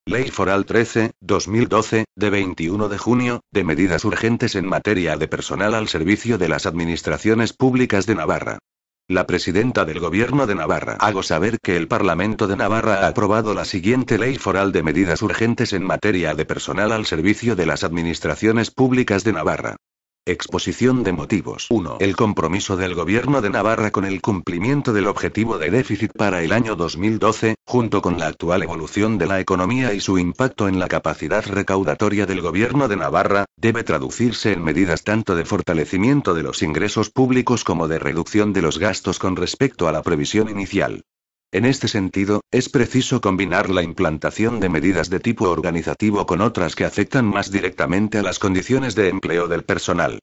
Ley Foral 13/2012, de 21 de junio, de medidas urgentes en materia de personal al servicio de las administraciones públicas de Navarra. La presidenta del Gobierno de Navarra hago saber que el Parlamento de Navarra ha aprobado la siguiente Ley Foral de medidas urgentes en materia de personal al servicio de las administraciones públicas de Navarra. Exposición de motivos. 1. El compromiso del Gobierno de Navarra con el cumplimiento del objetivo de déficit para el año 2012, junto con la actual evolución de la economía y su impacto en la capacidad recaudatoria del Gobierno de Navarra, debe traducirse en medidas tanto de fortalecimiento de los ingresos públicos como de reducción de los gastos con respecto a la previsión inicial. En este sentido, es preciso combinar la implantación de medidas de tipo organizativo con otras que afectan más directamente a las condiciones de empleo del personal.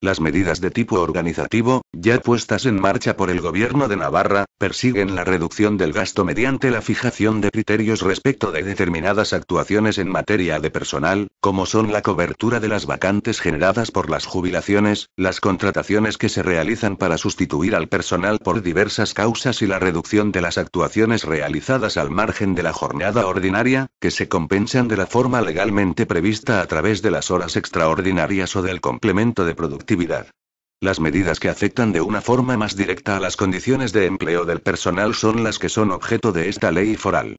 Las medidas de tipo organizativo, ya puestas en marcha por el Gobierno de Navarra, persiguen la reducción del gasto mediante la fijación de criterios respecto de determinadas actuaciones en materia de personal, como son la cobertura de las vacantes generadas por las jubilaciones, las contrataciones que se realizan para sustituir al personal por diversas causas y la reducción de las actuaciones realizadas al margen de la jornada ordinaria, que se compensan de la forma legalmente prevista a través de las horas extraordinarias o del complemento de productividad. Las medidas que afectan de una forma más directa a las condiciones de empleo del personal son las que son objeto de esta ley foral.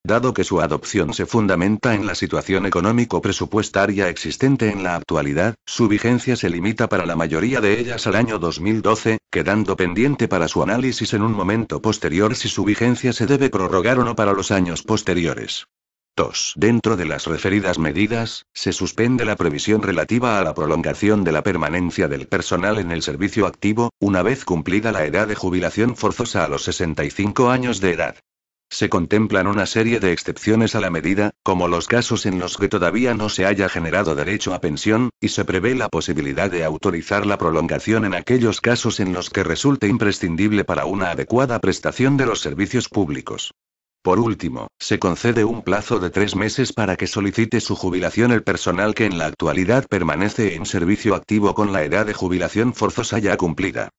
Dado que su adopción se fundamenta en la situación económico-presupuestaria existente en la actualidad, su vigencia se limita para la mayoría de ellas al año 2012, quedando pendiente para su análisis en un momento posterior si su vigencia se debe prorrogar o no para los años posteriores. 2. Dentro de las referidas medidas, se suspende la previsión relativa a la prolongación de la permanencia del personal en el servicio activo, una vez cumplida la edad de jubilación forzosa a los 65 años de edad. Se contemplan una serie de excepciones a la medida, como los casos en los que todavía no se haya generado derecho a pensión, y se prevé la posibilidad de autorizar la prolongación en aquellos casos en los que resulte imprescindible para una adecuada prestación de los servicios públicos. Por último, se concede un plazo de 3 meses para que solicite su jubilación el personal que en la actualidad permanece en servicio activo con la edad de jubilación forzosa ya cumplida.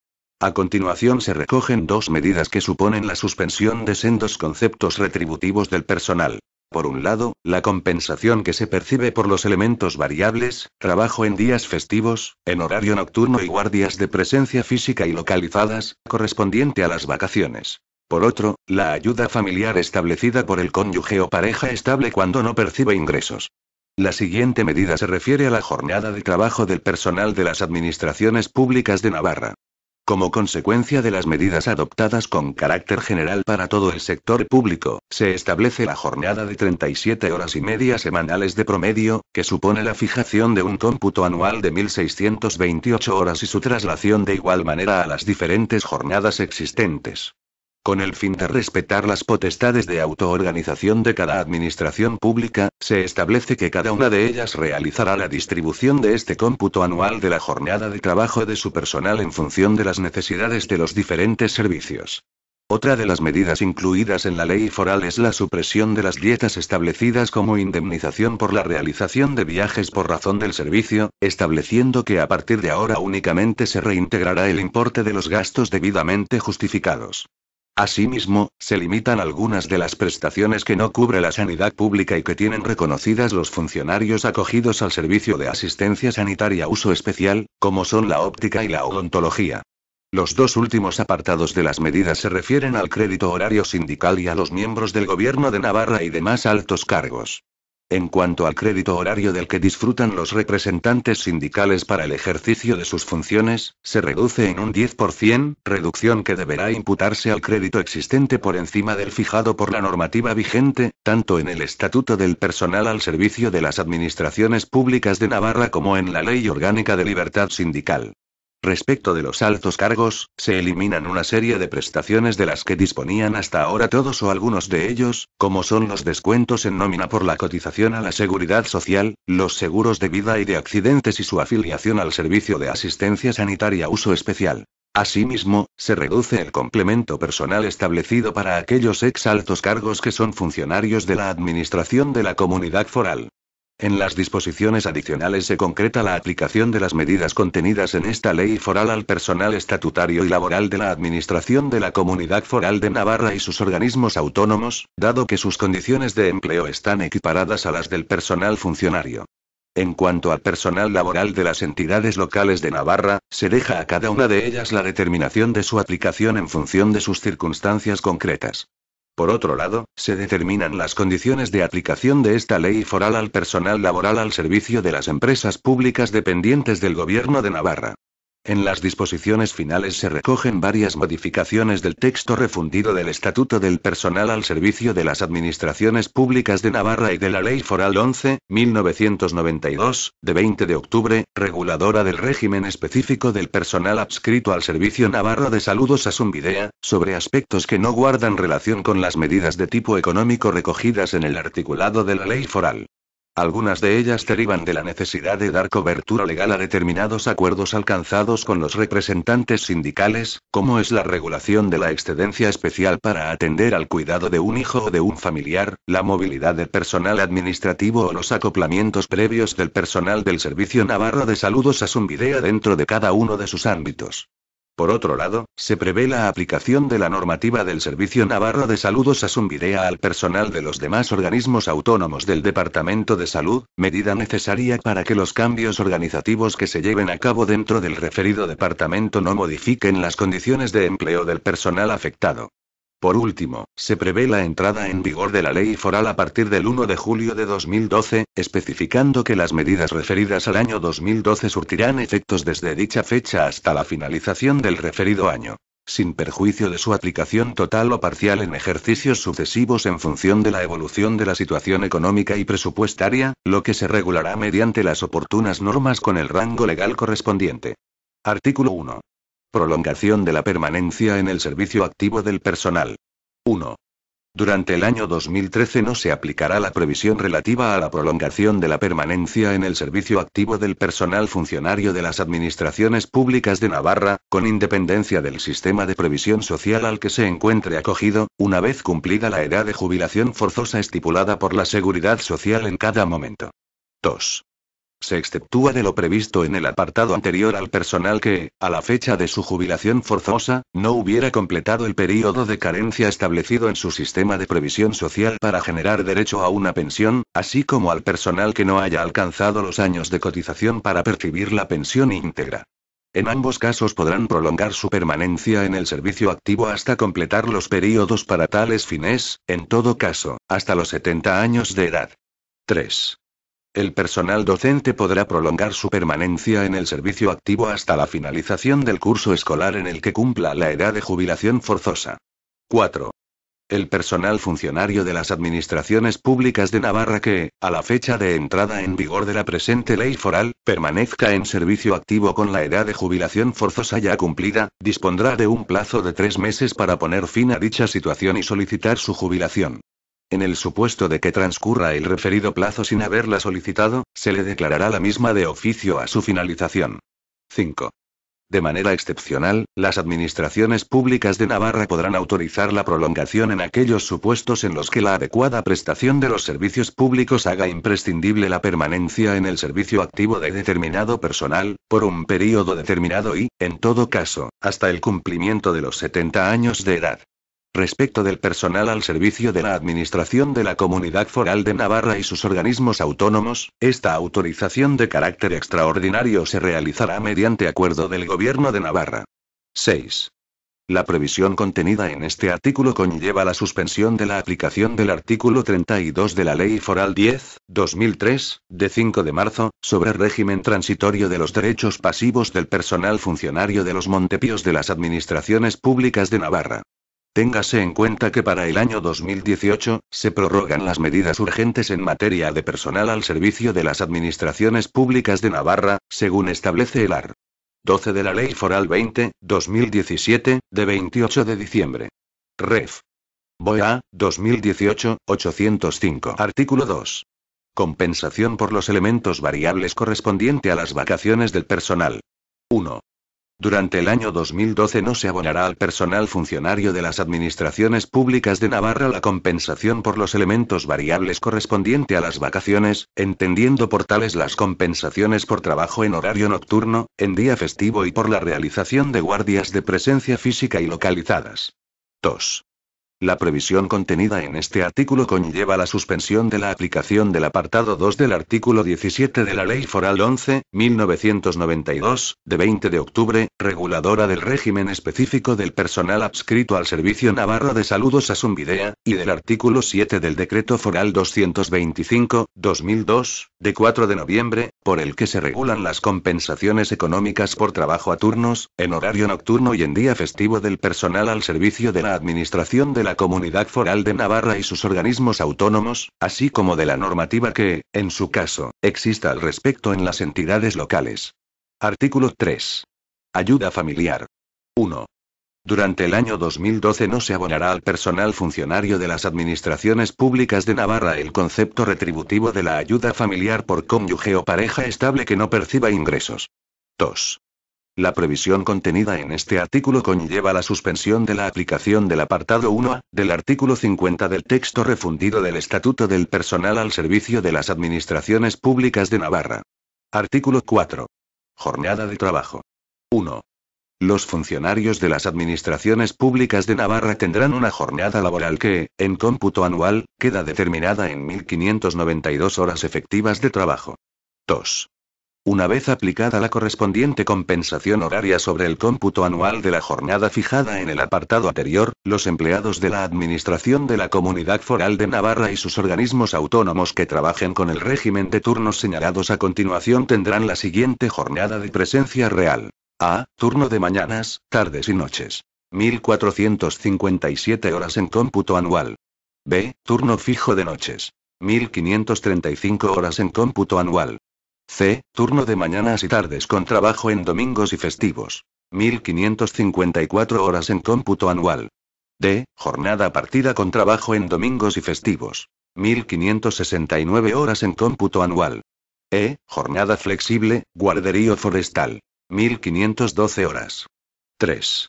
A continuación se recogen 2 medidas que suponen la suspensión de sendos conceptos retributivos del personal. Por un lado, la compensación que se percibe por los elementos variables, trabajo en días festivos, en horario nocturno y guardias de presencia física y localizadas, correspondiente a las vacaciones. Por otro, la ayuda familiar establecida por el cónyuge o pareja estable cuando no percibe ingresos. La siguiente medida se refiere a la jornada de trabajo del personal de las administraciones públicas de Navarra. Como consecuencia de las medidas adoptadas con carácter general para todo el sector público, se establece la jornada de 37 horas y media semanales de promedio, que supone la fijación de un cómputo anual de 1.628 horas y su traslación de igual manera a las diferentes jornadas existentes. Con el fin de respetar las potestades de autoorganización de cada administración pública, se establece que cada una de ellas realizará la distribución de este cómputo anual de la jornada de trabajo de su personal en función de las necesidades de los diferentes servicios. Otra de las medidas incluidas en la ley foral es la supresión de las dietas establecidas como indemnización por la realización de viajes por razón del servicio, estableciendo que a partir de ahora únicamente se reintegrará el importe de los gastos debidamente justificados. Asimismo, se limitan algunas de las prestaciones que no cubre la sanidad pública y que tienen reconocidas los funcionarios acogidos al servicio de asistencia sanitaria uso especial, como son la óptica y la odontología. Los 2 últimos apartados de las medidas se refieren al crédito horario sindical y a los miembros del Gobierno de Navarra y demás altos cargos. En cuanto al crédito horario del que disfrutan los representantes sindicales para el ejercicio de sus funciones, se reduce en un 10%, reducción que deberá imputarse al crédito existente por encima del fijado por la normativa vigente, tanto en el Estatuto del Personal al Servicio de las Administraciones Públicas de Navarra como en la Ley Orgánica de Libertad Sindical. Respecto de los altos cargos, se eliminan una serie de prestaciones de las que disponían hasta ahora todos o algunos de ellos, como son los descuentos en nómina por la cotización a la seguridad social, los seguros de vida y de accidentes y su afiliación al servicio de asistencia sanitaria uso especial. Asimismo, se reduce el complemento personal establecido para aquellos ex altos cargos que son funcionarios de la administración de la comunidad foral. En las disposiciones adicionales se concreta la aplicación de las medidas contenidas en esta ley foral al personal estatutario y laboral de la Administración de la Comunidad Foral de Navarra y sus organismos autónomos, dado que sus condiciones de empleo están equiparadas a las del personal funcionario. En cuanto al personal laboral de las entidades locales de Navarra, se deja a cada una de ellas la determinación de su aplicación en función de sus circunstancias concretas. Por otro lado, se determinan las condiciones de aplicación de esta ley foral al personal laboral al servicio de las empresas públicas dependientes del Gobierno de Navarra. En las disposiciones finales se recogen varias modificaciones del texto refundido del Estatuto del Personal al Servicio de las Administraciones Públicas de Navarra y de la Ley Foral 11.1992, de 20 de octubre, reguladora del régimen específico del personal adscrito al Servicio Navarro de Salud Osasunbidea, sobre aspectos que no guardan relación con las medidas de tipo económico recogidas en el articulado de la Ley Foral. Algunas de ellas derivan de la necesidad de dar cobertura legal a determinados acuerdos alcanzados con los representantes sindicales, como es la regulación de la excedencia especial para atender al cuidado de un hijo o de un familiar, la movilidad del personal administrativo o los acoplamientos previos del personal del Servicio Navarro de Salud Osasunbidea dentro de cada uno de sus ámbitos. Por otro lado, se prevé la aplicación de la normativa del Servicio Navarro de Salud Osasunbidea al personal de los demás organismos autónomos del Departamento de Salud, medida necesaria para que los cambios organizativos que se lleven a cabo dentro del referido departamento no modifiquen las condiciones de empleo del personal afectado. Por último, se prevé la entrada en vigor de la ley foral a partir del 1 de julio de 2012, especificando que las medidas referidas al año 2012 surtirán efectos desde dicha fecha hasta la finalización del referido año, sin perjuicio de su aplicación total o parcial en ejercicios sucesivos en función de la evolución de la situación económica y presupuestaria, lo que se regulará mediante las oportunas normas con el rango legal correspondiente. Artículo 1. Prolongación de la permanencia en el servicio activo del personal. 1. Durante el año 2013 no se aplicará la previsión relativa a la prolongación de la permanencia en el servicio activo del personal funcionario de las administraciones públicas de Navarra, con independencia del sistema de previsión social al que se encuentre acogido, una vez cumplida la edad de jubilación forzosa estipulada por la Seguridad Social en cada momento. 2. Se exceptúa de lo previsto en el apartado anterior al personal que, a la fecha de su jubilación forzosa, no hubiera completado el período de carencia establecido en su sistema de previsión social para generar derecho a una pensión, así como al personal que no haya alcanzado los años de cotización para percibir la pensión íntegra. En ambos casos podrán prolongar su permanencia en el servicio activo hasta completar los períodos para tales fines, en todo caso, hasta los 70 años de edad. 3. El personal docente podrá prolongar su permanencia en el servicio activo hasta la finalización del curso escolar en el que cumpla la edad de jubilación forzosa. 4. El personal funcionario de las administraciones públicas de Navarra que, a la fecha de entrada en vigor de la presente ley foral, permanezca en servicio activo con la edad de jubilación forzosa ya cumplida, dispondrá de un plazo de 3 meses para poner fin a dicha situación y solicitar su jubilación. En el supuesto de que transcurra el referido plazo sin haberla solicitado, se le declarará la misma de oficio a su finalización. 5. De manera excepcional, las administraciones públicas de Navarra podrán autorizar la prolongación en aquellos supuestos en los que la adecuada prestación de los servicios públicos haga imprescindible la permanencia en el servicio activo de determinado personal, por un período determinado y, en todo caso, hasta el cumplimiento de los 70 años de edad. Respecto del personal al servicio de la Administración de la Comunidad Foral de Navarra y sus organismos autónomos, esta autorización de carácter extraordinario se realizará mediante acuerdo del Gobierno de Navarra. 6. La previsión contenida en este artículo conlleva la suspensión de la aplicación del artículo 32 de la Ley Foral 10/2003, de 5 de marzo, sobre régimen transitorio de los derechos pasivos del personal funcionario de los Montepíos de las administraciones públicas de Navarra. Téngase en cuenta que para el año 2018, se prorrogan las medidas urgentes en materia de personal al servicio de las administraciones públicas de Navarra, según establece el art. 12 de la Ley Foral 20/2017, de 28 de diciembre. Ref. BOEA, 2018-805. Artículo 2. Compensación por los elementos variables correspondiente a las vacaciones del personal. 1. Durante el año 2012 no se abonará al personal funcionario de las administraciones públicas de Navarra la compensación por los elementos variables correspondiente a las vacaciones, entendiendo por tales las compensaciones por trabajo en horario nocturno, en día festivo y por la realización de guardias de presencia física y localizadas. 2. La previsión contenida en este artículo conlleva la suspensión de la aplicación del apartado 2 del artículo 17 de la Ley Foral 11.1992, de 20 de octubre, reguladora del régimen específico del personal adscrito al Servicio Navarro de Salud Osasunbidea, y del artículo 7 del Decreto Foral 225/2002, de 4 de noviembre, por el que se regulan las compensaciones económicas por trabajo a turnos, en horario nocturno y en día festivo del personal al servicio de la Administración de la Comunidad Foral de Navarra y sus organismos autónomos, así como de la normativa que, en su caso, exista al respecto en las entidades locales. Artículo 3. Ayuda familiar. 1. Durante el año 2012 no se abonará al personal funcionario de las administraciones públicas de Navarra el concepto retributivo de la ayuda familiar por cónyuge o pareja estable que no perciba ingresos. 2. La previsión contenida en este artículo conlleva la suspensión de la aplicación del apartado 1A, del artículo 50 del texto refundido del Estatuto del Personal al Servicio de las Administraciones Públicas de Navarra. Artículo 4. Jornada de trabajo. 1. Los funcionarios de las administraciones públicas de Navarra tendrán una jornada laboral que, en cómputo anual, queda determinada en 1.592 horas efectivas de trabajo. 2. Una vez aplicada la correspondiente compensación horaria sobre el cómputo anual de la jornada fijada en el apartado anterior, los empleados de la Administración de la Comunidad Foral de Navarra y sus organismos autónomos que trabajen con el régimen de turnos señalados a continuación tendrán la siguiente jornada de presencia real. A. Turno de mañanas, tardes y noches. 1.457 horas en cómputo anual. B. Turno fijo de noches. 1.535 horas en cómputo anual. C. Turno de mañanas y tardes con trabajo en domingos y festivos. 1.554 horas en cómputo anual. D. Jornada partida con trabajo en domingos y festivos. 1.569 horas en cómputo anual. E. Jornada flexible, guarderío forestal. 1.512 horas. 3.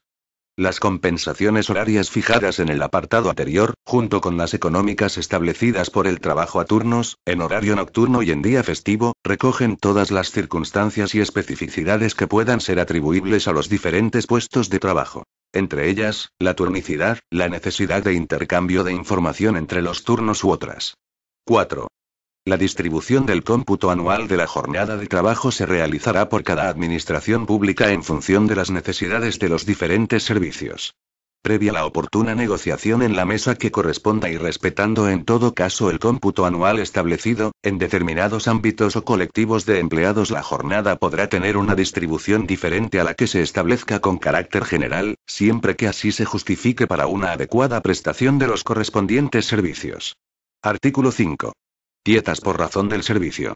Las compensaciones horarias fijadas en el apartado anterior, junto con las económicas establecidas por el trabajo a turnos, en horario nocturno y en día festivo, recogen todas las circunstancias y especificidades que puedan ser atribuibles a los diferentes puestos de trabajo. Entre ellas, la turnicidad, la necesidad de intercambio de información entre los turnos u otras. 4. La distribución del cómputo anual de la jornada de trabajo se realizará por cada administración pública en función de las necesidades de los diferentes servicios. Previa la oportuna negociación en la mesa que corresponda y respetando en todo caso el cómputo anual establecido, en determinados ámbitos o colectivos de empleados la jornada podrá tener una distribución diferente a la que se establezca con carácter general, siempre que así se justifique para una adecuada prestación de los correspondientes servicios. Artículo 5. Dietas por razón del servicio.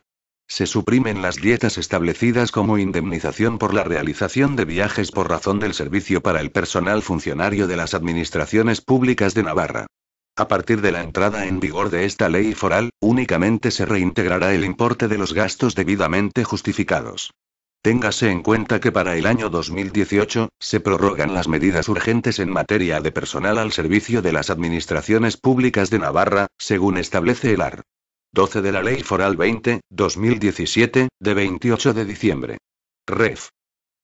Se suprimen las dietas establecidas como indemnización por la realización de viajes por razón del servicio para el personal funcionario de las administraciones públicas de Navarra. A partir de la entrada en vigor de esta ley foral, únicamente se reintegrará el importe de los gastos debidamente justificados. Téngase en cuenta que para el año 2018, se prorrogan las medidas urgentes en materia de personal al servicio de las administraciones públicas de Navarra, según establece el art. 12 de la Ley Foral 20/2017, de 28 de diciembre. Ref.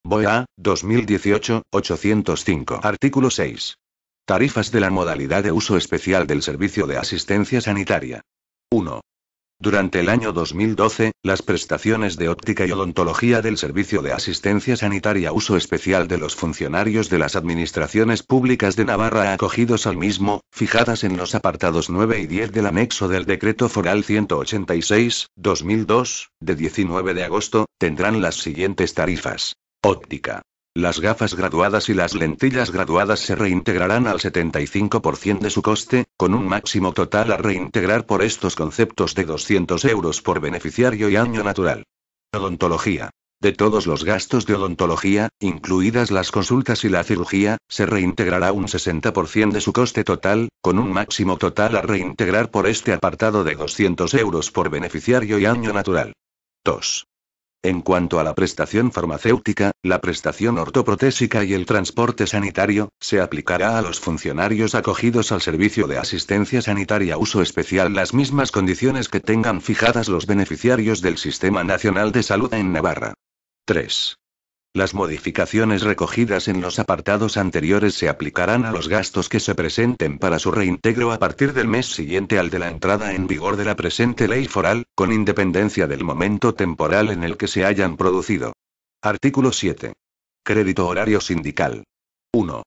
BOEA, 2018-805. Artículo 6. Tarifas de la modalidad de uso especial del servicio de asistencia sanitaria. 1. Durante el año 2012, las prestaciones de óptica y odontología del Servicio de Asistencia Sanitaria Uso Especial de los funcionarios de las administraciones públicas de Navarra acogidos al mismo, fijadas en los apartados 9 y 10 del anexo del Decreto Foral 186/2002, de 19 de agosto, tendrán las siguientes tarifas. Óptica. Las gafas graduadas y las lentillas graduadas se reintegrarán al 75% de su coste, con un máximo total a reintegrar por estos conceptos de 200 euros por beneficiario y año natural. Odontología. De todos los gastos de odontología, incluidas las consultas y la cirugía, se reintegrará un 60% de su coste total, con un máximo total a reintegrar por este apartado de 200 euros por beneficiario y año natural. 2. En cuanto a la prestación farmacéutica, la prestación ortoprotésica y el transporte sanitario, se aplicará a los funcionarios acogidos al servicio de asistencia sanitaria uso especial las mismas condiciones que tengan fijadas los beneficiarios del Sistema Nacional de Salud en Navarra. 3. Las modificaciones recogidas en los apartados anteriores se aplicarán a los gastos que se presenten para su reintegro a partir del mes siguiente al de la entrada en vigor de la presente ley foral, con independencia del momento temporal en el que se hayan producido. Artículo 7. Crédito horario sindical. 1.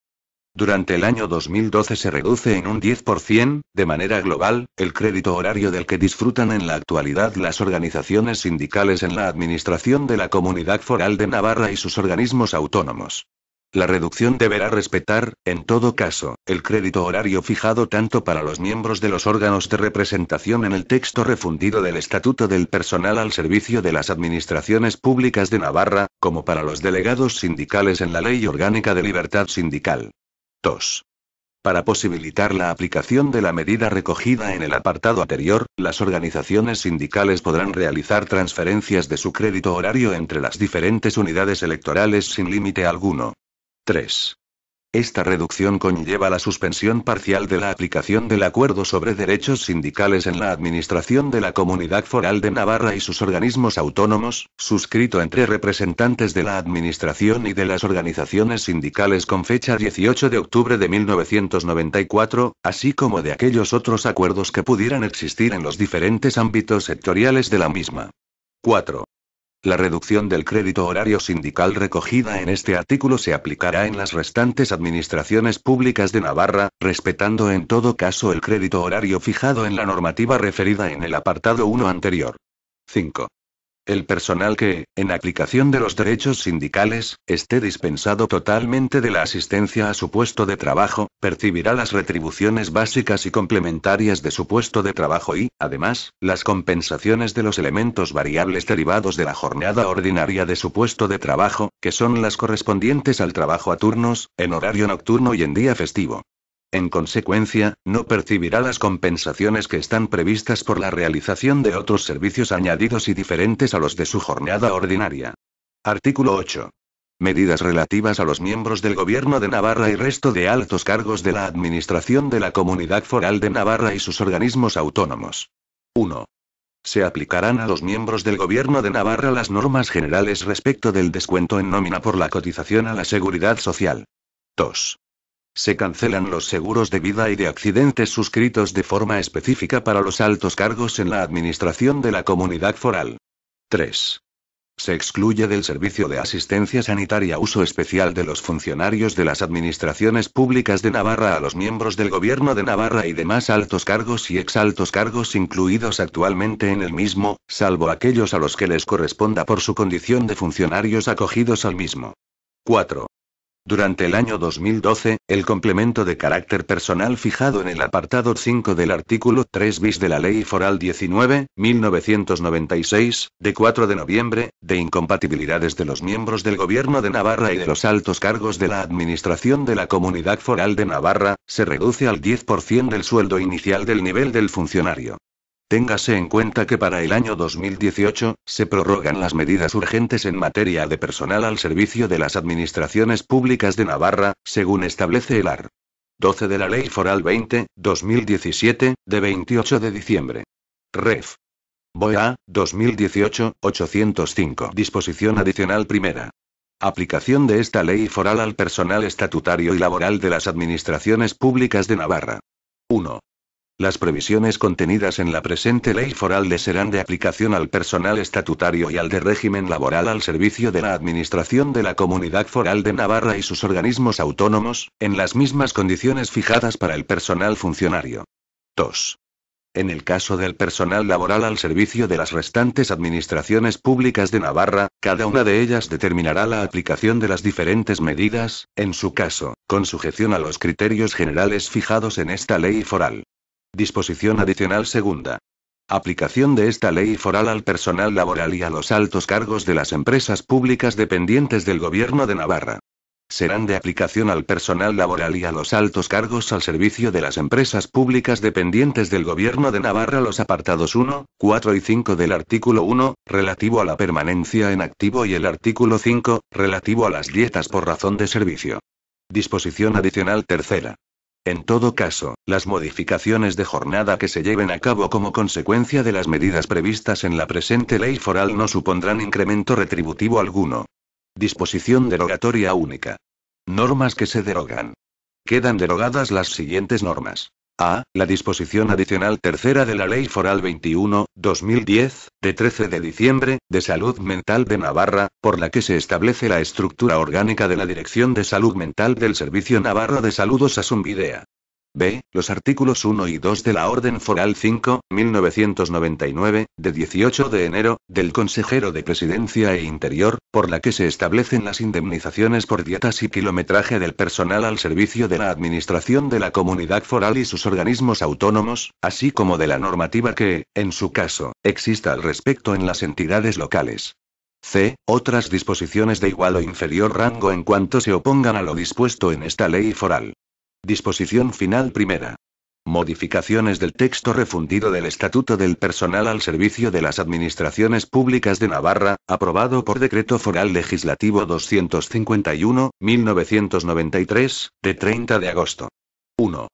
Durante el año 2012 se reduce en un 10%, de manera global, el crédito horario del que disfrutan en la actualidad las organizaciones sindicales en la administración de la Comunidad Foral de Navarra y sus organismos autónomos. La reducción deberá respetar, en todo caso, el crédito horario fijado tanto para los miembros de los órganos de representación en el texto refundido del Estatuto del Personal al servicio de las administraciones públicas de Navarra, como para los delegados sindicales en la Ley Orgánica de Libertad Sindical. 2. Para posibilitar la aplicación de la medida recogida en el apartado anterior, las organizaciones sindicales podrán realizar transferencias de su crédito horario entre las diferentes unidades electorales sin límite alguno. 3. Esta reducción conlleva la suspensión parcial de la aplicación del Acuerdo sobre Derechos Sindicales en la Administración de la Comunidad Foral de Navarra y sus organismos autónomos, suscrito entre representantes de la Administración y de las organizaciones sindicales con fecha 18 de octubre de 1994, así como de aquellos otros acuerdos que pudieran existir en los diferentes ámbitos sectoriales de la misma. 4. La reducción del crédito horario sindical recogida en este artículo se aplicará en las restantes administraciones públicas de Navarra, respetando en todo caso el crédito horario fijado en la normativa referida en el apartado 1 anterior. 5. El personal que, en aplicación de los derechos sindicales, esté dispensado totalmente de la asistencia a su puesto de trabajo, percibirá las retribuciones básicas y complementarias de su puesto de trabajo y, además, las compensaciones de los elementos variables derivados de la jornada ordinaria de su puesto de trabajo, que son las correspondientes al trabajo a turnos, en horario nocturno y en día festivo. En consecuencia, no percibirá las compensaciones que están previstas por la realización de otros servicios añadidos y diferentes a los de su jornada ordinaria. Artículo 8. Medidas relativas a los miembros del Gobierno de Navarra y resto de altos cargos de la Administración de la Comunidad Foral de Navarra y sus organismos autónomos. 1. Se aplicarán a los miembros del Gobierno de Navarra las normas generales respecto del descuento en nómina por la cotización a la Seguridad Social. 2. Se cancelan los seguros de vida y de accidentes suscritos de forma específica para los altos cargos en la administración de la Comunidad Foral. 3. Se excluye del servicio de asistencia sanitaria uso especial de los funcionarios de las administraciones públicas de Navarra a los miembros del Gobierno de Navarra y demás altos cargos y exaltos cargos incluidos actualmente en el mismo, salvo aquellos a los que les corresponda por su condición de funcionarios acogidos al mismo. 4. Durante el año 2012, el complemento de carácter personal fijado en el apartado 5 del artículo 3 bis de la Ley Foral 19.1996, de 4 de noviembre, de incompatibilidades de los miembros del Gobierno de Navarra y de los altos cargos de la Administración de la Comunidad Foral de Navarra, se reduce al 10% del sueldo inicial del nivel del funcionario. Téngase en cuenta que para el año 2018, se prorrogan las medidas urgentes en materia de personal al servicio de las administraciones públicas de Navarra, según establece el art. 12 de la Ley Foral 20, 2017, de 28 de diciembre. Ref. BOEA, 2018-805. Disposición adicional primera. Aplicación de esta ley foral al personal estatutario y laboral de las administraciones públicas de Navarra. 1. Las previsiones contenidas en la presente ley foral le serán de aplicación al personal estatutario y al de régimen laboral al servicio de la Administración de la Comunidad Foral de Navarra y sus organismos autónomos, en las mismas condiciones fijadas para el personal funcionario. 2. En el caso del personal laboral al servicio de las restantes administraciones públicas de Navarra, cada una de ellas determinará la aplicación de las diferentes medidas, en su caso, con sujeción a los criterios generales fijados en esta ley foral. Disposición adicional segunda. Aplicación de esta ley foral al personal laboral y a los altos cargos de las empresas públicas dependientes del Gobierno de Navarra. serán de aplicación al personal laboral y a los altos cargos al servicio de las empresas públicas dependientes del Gobierno de Navarra los apartados 1, 4 y 5 del artículo 1, relativo a la permanencia en activo, y el artículo 5, relativo a las dietas por razón de servicio. Disposición adicional tercera. En todo caso, las modificaciones de jornada que se lleven a cabo como consecuencia de las medidas previstas en la presente ley foral no supondrán incremento retributivo alguno. Disposición derogatoria única. Normas que se derogan. Quedan derogadas las siguientes normas. A. La disposición adicional tercera de la Ley Foral 21/2010, de 13 de diciembre, de Salud Mental de Navarra, por la que se establece la estructura orgánica de la Dirección de Salud Mental del Servicio Navarro de Salud Osasunbidea. B. Los artículos 1 y 2 de la Orden Foral 5/1999, de 18 de enero, del Consejero de Presidencia e Interior, por la que se establecen las indemnizaciones por dietas y kilometraje del personal al servicio de la Administración de la Comunidad Foral y sus organismos autónomos, así como de la normativa que, en su caso, exista al respecto en las entidades locales. C. Otras disposiciones de igual o inferior rango en cuanto se opongan a lo dispuesto en esta ley foral. Disposición final primera. Modificaciones del texto refundido del Estatuto del Personal al Servicio de las Administraciones Públicas de Navarra, aprobado por Decreto Foral Legislativo 251/1993, de 30 de agosto. 1.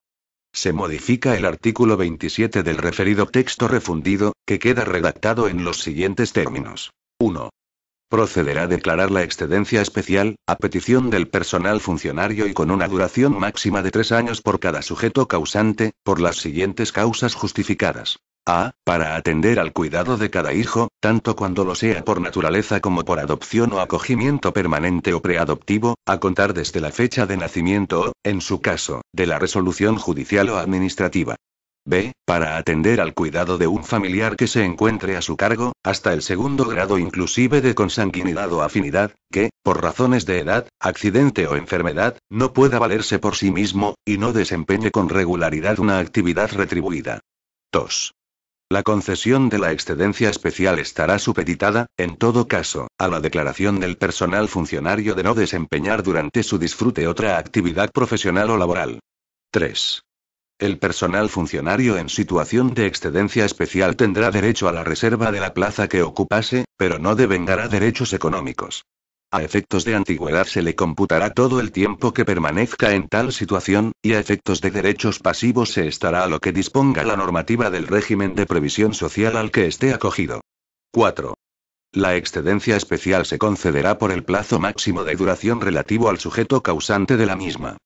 Se modifica el artículo 27 del referido texto refundido, que queda redactado en los siguientes términos. 1. Procederá a declarar la excedencia especial, a petición del personal funcionario y con una duración máxima de 3 años por cada sujeto causante, por las siguientes causas justificadas. A. Para atender al cuidado de cada hijo, tanto cuando lo sea por naturaleza como por adopción o acogimiento permanente o preadoptivo, a contar desde la fecha de nacimiento o, en su caso, de la resolución judicial o administrativa. B. Para atender al cuidado de un familiar que se encuentre a su cargo, hasta el segundo grado inclusive de consanguinidad o afinidad, que, por razones de edad, accidente o enfermedad, no pueda valerse por sí mismo, y no desempeñe con regularidad una actividad retribuida. 2. La concesión de la excedencia especial estará supeditada, en todo caso, a la declaración del personal funcionario de no desempeñar durante su disfrute otra actividad profesional o laboral. 3. El personal funcionario en situación de excedencia especial tendrá derecho a la reserva de la plaza que ocupase, pero no devengará derechos económicos. A efectos de antigüedad se le computará todo el tiempo que permanezca en tal situación, y a efectos de derechos pasivos se estará a lo que disponga la normativa del régimen de previsión social al que esté acogido. 4. La excedencia especial se concederá por el plazo máximo de duración relativo al sujeto causante de la misma.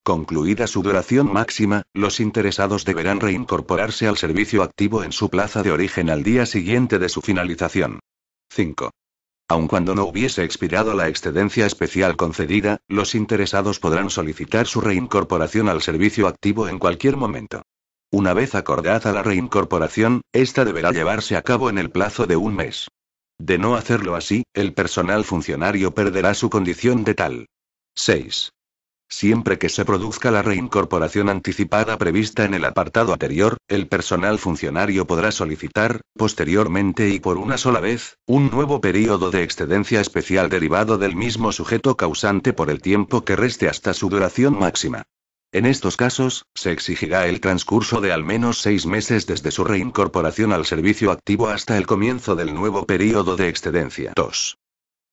Concluida su duración máxima, los interesados deberán reincorporarse al servicio activo en su plaza de origen al día siguiente de su finalización. 5. Aun cuando no hubiese expirado la excedencia especial concedida, los interesados podrán solicitar su reincorporación al servicio activo en cualquier momento. Una vez acordada la reincorporación, esta deberá llevarse a cabo en el plazo de un mes. De no hacerlo así, el personal funcionario perderá su condición de tal. 6. Siempre que se produzca la reincorporación anticipada prevista en el apartado anterior, el personal funcionario podrá solicitar, posteriormente y por una sola vez, un nuevo período de excedencia especial derivado del mismo sujeto causante por el tiempo que reste hasta su duración máxima. En estos casos, se exigirá el transcurso de al menos 6 meses desde su reincorporación al servicio activo hasta el comienzo del nuevo período de excedencia. 2.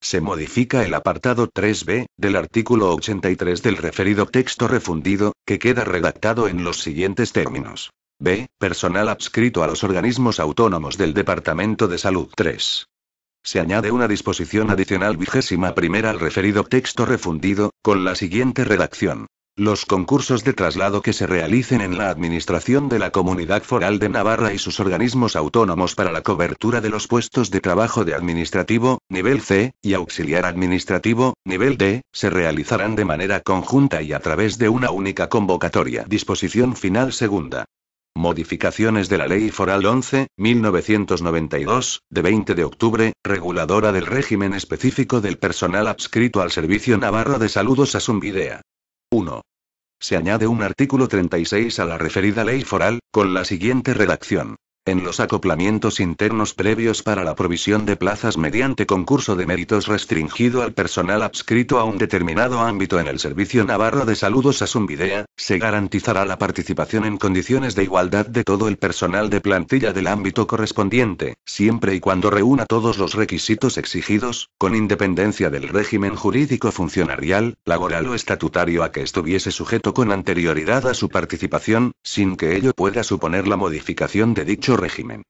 Se modifica el apartado 3b, del artículo 83 del referido texto refundido, que queda redactado en los siguientes términos. B. Personal adscrito a los organismos autónomos del Departamento de Salud. 3. Se añade una disposición adicional 21ª al referido texto refundido, con la siguiente redacción. Los concursos de traslado que se realicen en la Administración de la Comunidad Foral de Navarra y sus organismos autónomos para la cobertura de los puestos de trabajo de administrativo, nivel C, y auxiliar administrativo, nivel D, se realizarán de manera conjunta y a través de una única convocatoria. Disposición final segunda. Modificaciones de la Ley Foral 11/1992, de 20 de octubre, reguladora del régimen específico del personal adscrito al Servicio Navarro de Salud Osasunbidea. 1. Se añade un artículo 36 a la referida ley foral, con la siguiente redacción. En los acoplamientos internos previos para la provisión de plazas mediante concurso de méritos restringido al personal adscrito a un determinado ámbito en el Servicio Navarro de Salud Osasunbidea, se garantizará la participación en condiciones de igualdad de todo el personal de plantilla del ámbito correspondiente, siempre y cuando reúna todos los requisitos exigidos, con independencia del régimen jurídico funcionarial, laboral o estatutario a que estuviese sujeto con anterioridad a su participación, sin que ello pueda suponer la modificación de dicho régimen.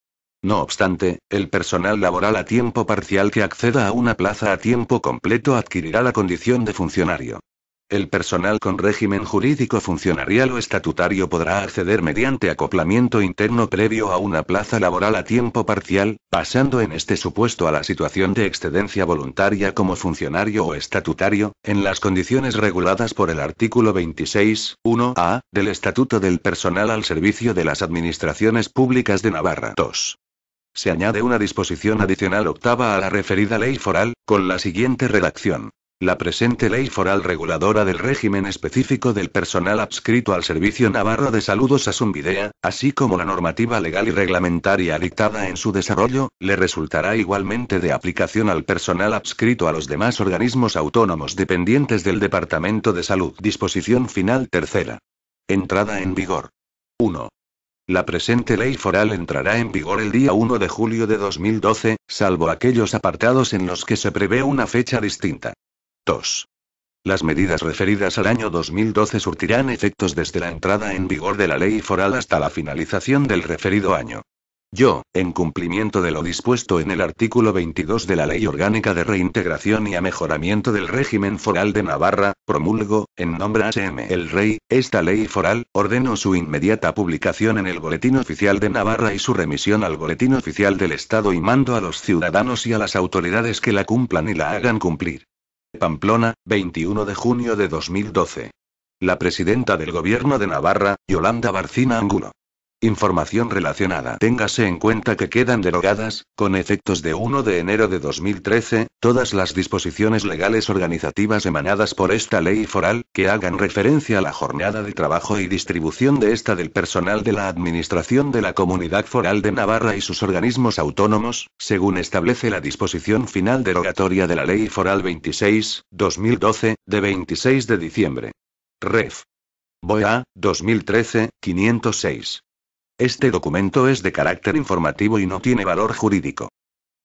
No obstante, el personal laboral a tiempo parcial que acceda a una plaza a tiempo completo adquirirá la condición de funcionario. El personal con régimen jurídico funcionarial o estatutario podrá acceder mediante acoplamiento interno previo a una plaza laboral a tiempo parcial, pasando en este supuesto a la situación de excedencia voluntaria como funcionario o estatutario, en las condiciones reguladas por el artículo 26, 1a, del Estatuto del Personal al Servicio de las Administraciones Públicas de Navarra. 2. Se añade una disposición adicional octava a la referida ley foral, con la siguiente redacción. La presente ley foral reguladora del régimen específico del personal adscrito al Servicio Navarro de Salud Osasunbidea, así como la normativa legal y reglamentaria dictada en su desarrollo, le resultará igualmente de aplicación al personal adscrito a los demás organismos autónomos dependientes del Departamento de Salud. Disposición final tercera. Entrada en vigor. 1. La presente ley foral entrará en vigor el día 1 de julio de 2012, salvo aquellos apartados en los que se prevé una fecha distinta. 2. Las medidas referidas al año 2012 surtirán efectos desde la entrada en vigor de la ley foral hasta la finalización del referido año. Yo, en cumplimiento de lo dispuesto en el artículo 22 de la Ley Orgánica de Reintegración y Amejoramiento del Régimen Foral de Navarra, promulgo, en nombre de el Rey, esta ley foral, ordeno su inmediata publicación en el Boletín Oficial de Navarra y su remisión al Boletín Oficial del Estado y mando a los ciudadanos y a las autoridades que la cumplan y la hagan cumplir. Pamplona, 21 de junio de 2012. La presidenta del Gobierno de Navarra, Yolanda Barcina Angulo. Información relacionada. Téngase en cuenta que quedan derogadas, con efectos de 1 de enero de 2013, todas las disposiciones legales organizativas emanadas por esta ley foral, que hagan referencia a la jornada de trabajo y distribución de esta del personal de la Administración de la Comunidad Foral de Navarra y sus organismos autónomos, según establece la disposición final derogatoria de la Ley Foral 26/2012, de 26 de diciembre. Ref. BOEA, 2013, 506. Este documento es de carácter informativo y no tiene valor jurídico.